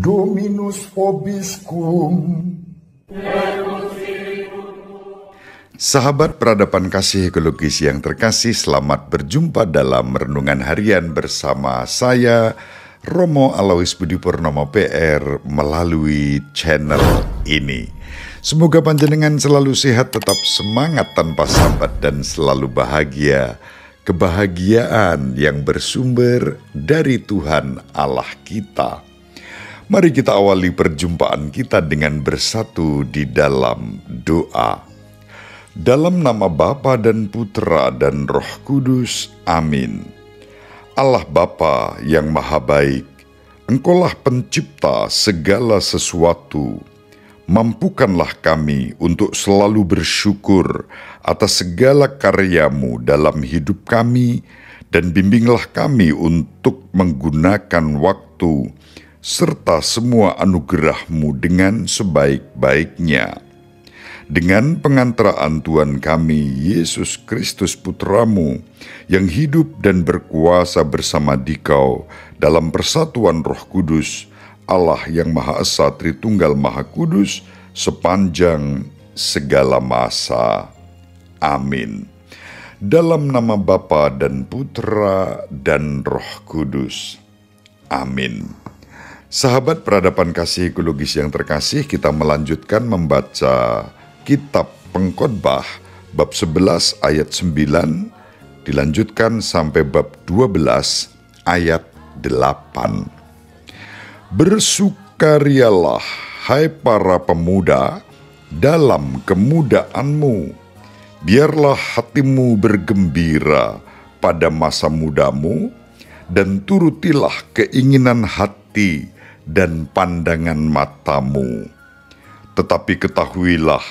Dominus vobiscum. Sahabat peradaban kasih ekologis yang terkasih, selamat berjumpa dalam Renungan Harian bersama saya, Romo Alois Budi Purnomo PR, melalui channel ini. Semoga panjenengan selalu sehat, tetap semangat tanpa sambat, dan selalu bahagia. Kebahagiaan yang bersumber dari Tuhan Allah kita. Mari kita awali perjumpaan kita dengan bersatu di dalam doa. Dalam nama Bapa dan Putra dan Roh Kudus, amin. Allah Bapa yang Maha Baik, Engkaulah pencipta segala sesuatu. Mampukanlah kami untuk selalu bersyukur atas segala karya-Mu dalam hidup kami, dan bimbinglah kami untuk menggunakan waktu serta semua anugerah-Mu dengan sebaik-baiknya. Dengan pengantaraan Tuhan kami, Yesus Kristus Putra-Mu, yang hidup dan berkuasa bersama Dikau dalam persatuan Roh Kudus, Allah yang Maha Esa Tritunggal Maha Kudus, sepanjang segala masa. Amin. Dalam nama Bapa dan Putra dan Roh Kudus. Amin. Sahabat peradaban kasih ekologis yang terkasih, kita melanjutkan membaca Kitab Pengkhotbah bab 11 ayat 9 dilanjutkan sampai bab 12 ayat 8. Bersukarialah hai para pemuda dalam kemudaanmu, biarlah hatimu bergembira pada masa mudamu, dan turutilah keinginan hati dan pandangan matamu. Tetapi ketahuilah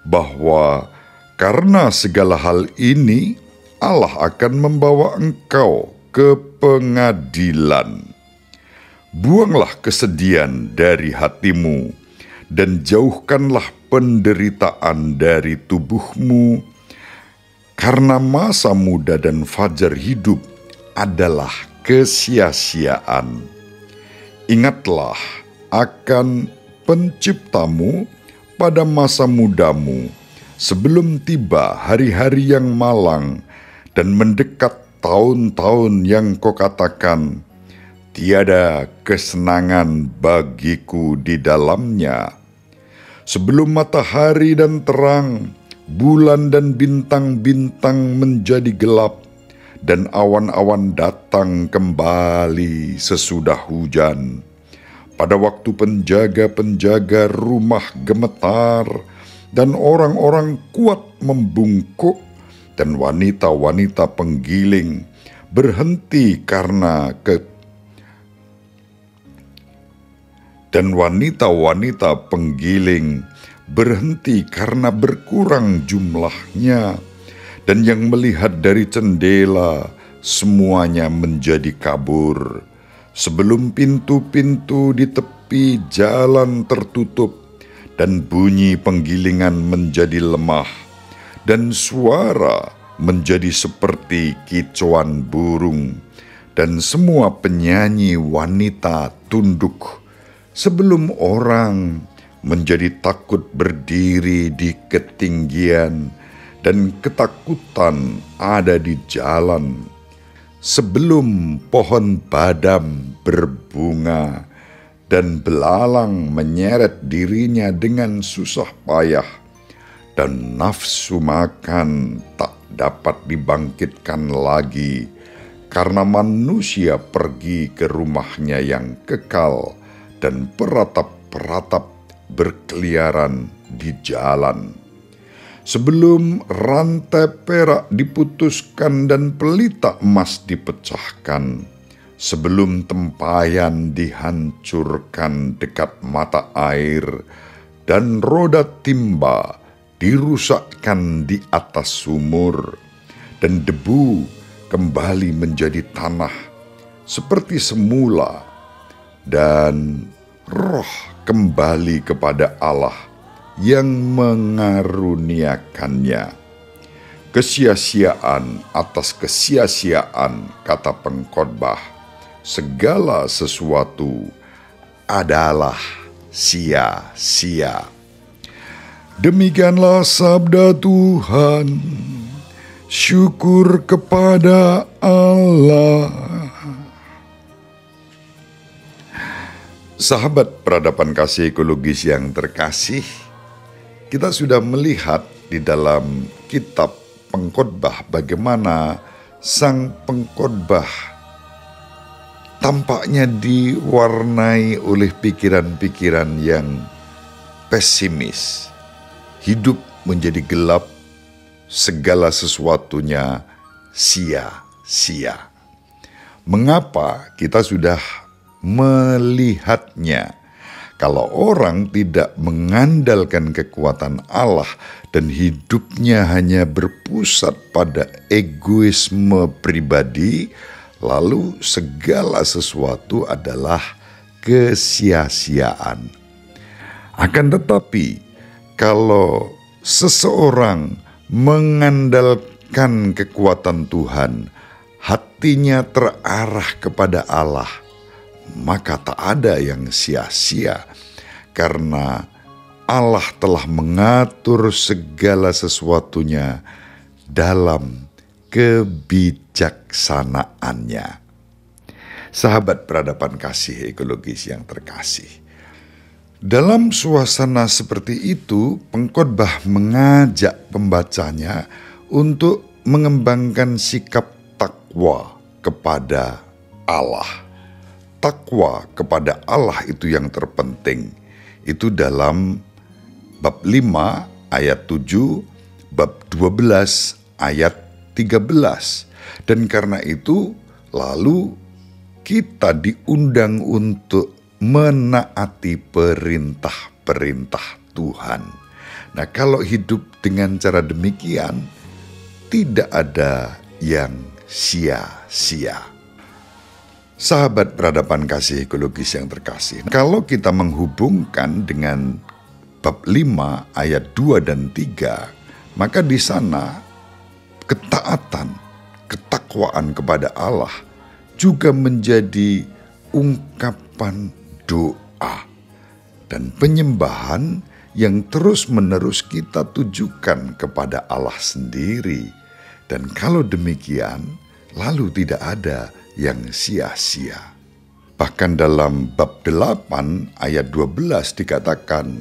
bahwa karena segala hal ini Allah akan membawa engkau ke pengadilan. Buanglah kesedihan dari hatimu dan jauhkanlah penderitaan dari tubuhmu, karena masa muda dan fajar hidup adalah kesia-siaan. Ingatlah akan Penciptamu pada masa mudamu, sebelum tiba hari-hari yang malang dan mendekat tahun-tahun yang kau katakan, tiada kesenangan bagiku di dalamnya. Sebelum matahari dan terang, bulan dan bintang-bintang menjadi gelap, dan awan-awan datang kembali sesudah hujan. Pada waktu penjaga-penjaga rumah gemetar, dan orang-orang kuat membungkuk, dan wanita-wanita penggiling berhenti karena berkurang jumlahnya, dan yang melihat dari jendela semuanya menjadi kabur. Sebelum pintu-pintu di tepi jalan tertutup, dan bunyi penggilingan menjadi lemah, dan suara menjadi seperti kicauan burung, dan semua penyanyi wanita tunduk, sebelum orang menjadi takut berdiri di ketinggian, dan ketakutan ada di jalan. Sebelum pohon badam berbunga, dan belalang menyeret dirinya dengan susah payah, dan nafsu makan tak dapat dibangkitkan lagi, karena manusia pergi ke rumahnya yang kekal, dan peratap-peratap berkeliaran di jalan. Sebelum rantai perak diputuskan dan pelita emas dipecahkan, sebelum tempayan dihancurkan dekat mata air, dan roda timba dirusakkan di atas sumur, dan debu kembali menjadi tanah seperti semula, dan roh kembali kepada Allah yang mengaruniakannya. Kesia-siaan atas kesia-siaan, kata pengkhotbah, segala sesuatu adalah sia-sia. Demikianlah sabda Tuhan. Syukur kepada Allah. Sahabat peradaban kasih ekologis yang terkasih, kita sudah melihat di dalam kitab Pengkhotbah bagaimana sang pengkhotbah tampaknya diwarnai oleh pikiran-pikiran yang pesimis. Hidup menjadi gelap, segala sesuatunya sia-sia. Mengapa kita sudah melihatnya? Kalau orang tidak mengandalkan kekuatan Allah dan hidupnya hanya berpusat pada egoisme pribadi, lalu segala sesuatu adalah kesia-siaan. Akan tetapi, kalau seseorang mengandalkan kekuatan Tuhan, hatinya terarah kepada Allah, maka tak ada yang sia-sia, karena Allah telah mengatur segala sesuatunya dalam kebijaksanaannya. Sahabat peradaban kasih ekologis yang terkasih, dalam suasana seperti itu, pengkhotbah mengajak pembacanya untuk mengembangkan sikap takwa kepada Allah. Takwa kepada Allah itu yang terpenting. Itu dalam bab 5 ayat 7, bab 12 ayat 13. Dan karena itu lalu kita diundang untuk menaati perintah-perintah Tuhan. Nah, kalau hidup dengan cara demikian, tidak ada yang sia-sia. Sahabat peradaban kasih ekologis yang terkasih, kalau kita menghubungkan dengan bab 5 ayat 2 dan 3, maka di sana ketaatan, ketakwaan kepada Allah juga menjadi ungkapan doa dan penyembahan yang terus-menerus kita tujukan kepada Allah sendiri. Dan kalau demikian, lalu tidak ada yang sia-sia. Bahkan dalam bab 8 ayat 12 dikatakan,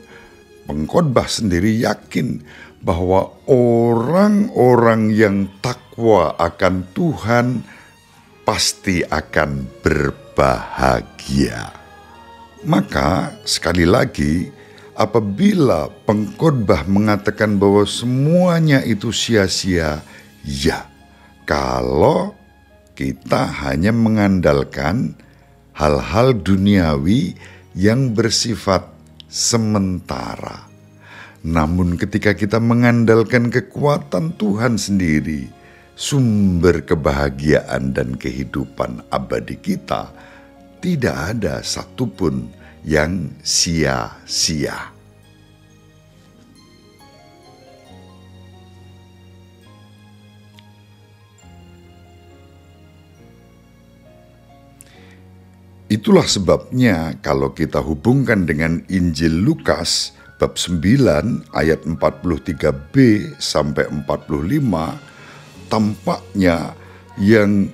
pengkhotbah sendiri yakin bahwa orang-orang yang takwa akan Tuhan pasti akan berbahagia. Maka sekali lagi, apabila pengkhotbah mengatakan bahwa semuanya itu sia-sia, ya, kalau kita hanya mengandalkan hal-hal duniawi yang bersifat sementara. Namun ketika kita mengandalkan kekuatan Tuhan sendiri, sumber kebahagiaan dan kehidupan abadi kita, tidak ada satupun yang sia-sia. Itulah sebabnya kalau kita hubungkan dengan Injil Lukas bab 9 ayat 43b sampai 45, tampaknya yang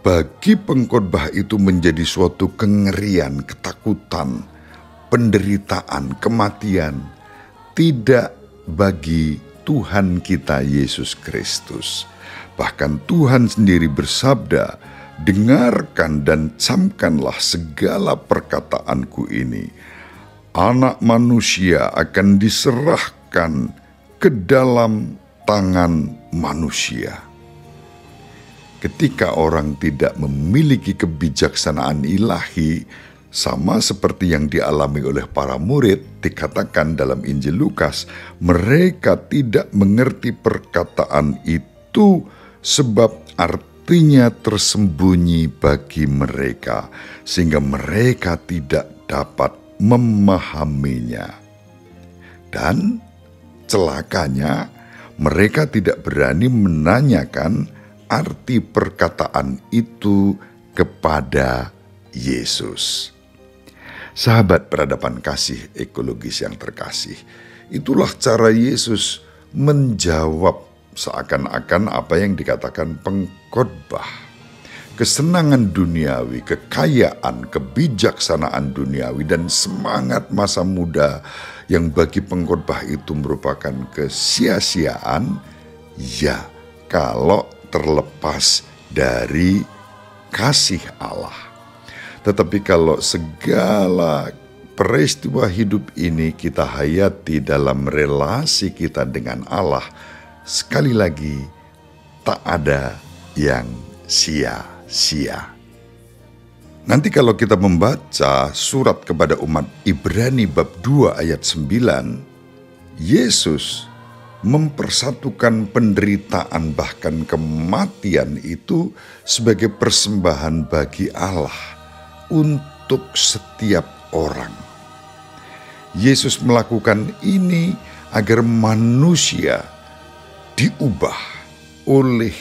bagi pengkhotbah itu menjadi suatu kengerian, ketakutan, penderitaan, kematian, tidak bagi Tuhan kita Yesus Kristus. Bahkan Tuhan sendiri bersabda, "Dengarkan dan camkanlah segala perkataanku ini. Anak manusia akan diserahkan ke dalam tangan manusia." Ketika orang tidak memiliki kebijaksanaan ilahi, sama seperti yang dialami oleh para murid, dikatakan dalam Injil Lukas, mereka tidak mengerti perkataan itu sebab artinya tersembunyi bagi mereka, sehingga mereka tidak dapat memahaminya. Dan celakanya, mereka tidak berani menanyakan arti perkataan itu kepada Yesus. Sahabat peradaban kasih ekologis yang terkasih, itulah cara Yesus menjawab seakan-akan apa yang dikatakan pengkhotbah. Kesenangan duniawi, kekayaan, kebijaksanaan duniawi, dan semangat masa muda yang bagi pengkhotbah itu merupakan kesia-siaan, ya kalau terlepas dari kasih Allah. Tetapi kalau segala peristiwa hidup ini kita hayati dalam relasi kita dengan Allah, sekali lagi tak ada yang sia-sia. Nanti kalau kita membaca surat kepada umat Ibrani bab 2 ayat 9, Yesus mempersatukan penderitaan bahkan kematian itu sebagai persembahan bagi Allah untuk setiap orang. Yesus melakukan ini agar manusia diubah oleh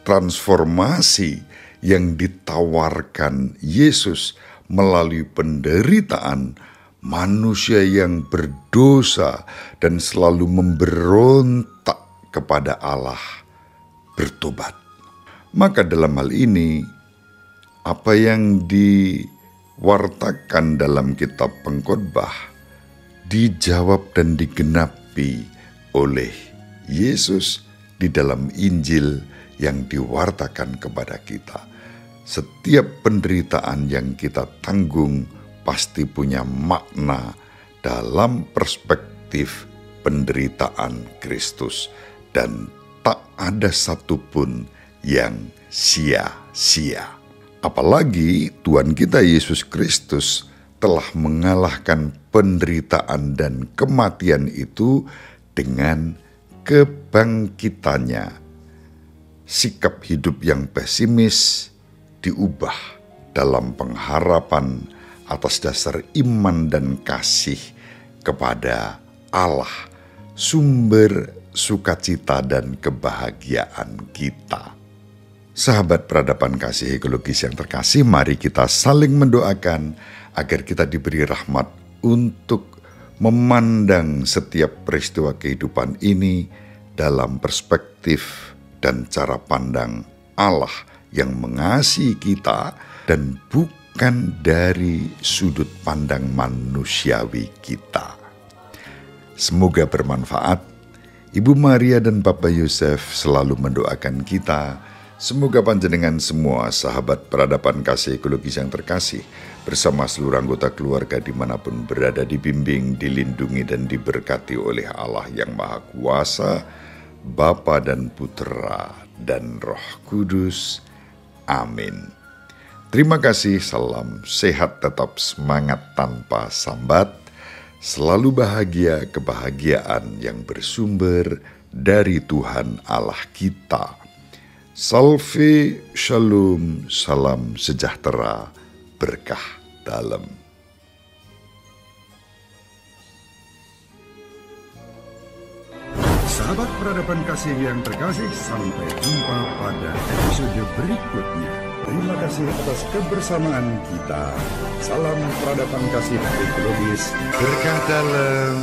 transformasi yang ditawarkan Yesus melalui penderitaan manusia yang berdosa dan selalu memberontak kepada Allah bertobat. Maka dalam hal ini, apa yang diwartakan dalam kitab pengkhotbah dijawab dan digenapi oleh Yesus di dalam Injil yang diwartakan kepada kita. Setiap penderitaan yang kita tanggung pasti punya makna dalam perspektif penderitaan Kristus, dan tak ada satupun yang sia-sia. Apalagi Tuhan kita Yesus Kristus telah mengalahkan penderitaan dan kematian itu dengan kebangkitannya. Sikap hidup yang pesimis diubah dalam pengharapan atas dasar iman dan kasih kepada Allah, sumber sukacita dan kebahagiaan kita. Sahabat peradaban kasih ekologis yang terkasih, mari kita saling mendoakan agar kita diberi rahmat untuk memandang setiap peristiwa kehidupan ini dalam perspektif dan cara pandang Allah yang mengasihi kita dan bukan dari sudut pandang manusiawi kita. Semoga bermanfaat. Ibu Maria dan Bapak Yosef selalu mendoakan kita. Semoga panjenengan semua sahabat peradaban kasih ekologis yang terkasih bersama seluruh anggota keluarga dimanapun berada dibimbing, dilindungi dan diberkati oleh Allah yang Maha Kuasa, Bapa dan Putra dan Roh Kudus. Amin. Terima kasih, salam sehat, tetap semangat tanpa sambat, selalu bahagia, kebahagiaan yang bersumber dari Tuhan Allah kita. Salve, shalom, salam sejahtera, berkah dalam. Sahabat peradaban kasih yang terkasih, sampai jumpa pada episode berikutnya. Terima kasih atas kebersamaan kita. Salam peradaban kasih ekologis, berkah dalam.